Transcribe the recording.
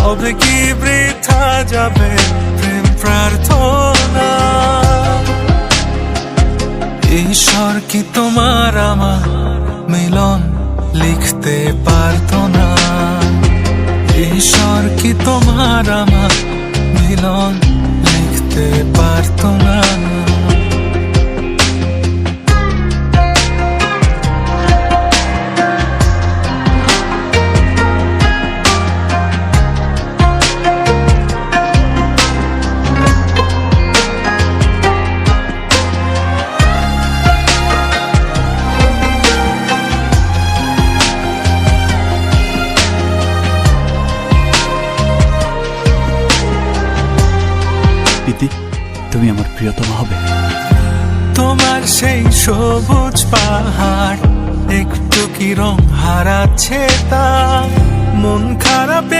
তবে কি বৃথা যাবে প্রেম প্রার্থনা? ঈশ্বর কি তোমার আমার মিলন লিখতে পারতো না? ঈশ্বর কি তোমার আমার মিলন লিখতে পারতো না? তুমি আমার প্রিয়তমা হবে। তোমার সেই সবুজ পাহাড় একটু কি রং হারাচ্ছে তা মন খারাপে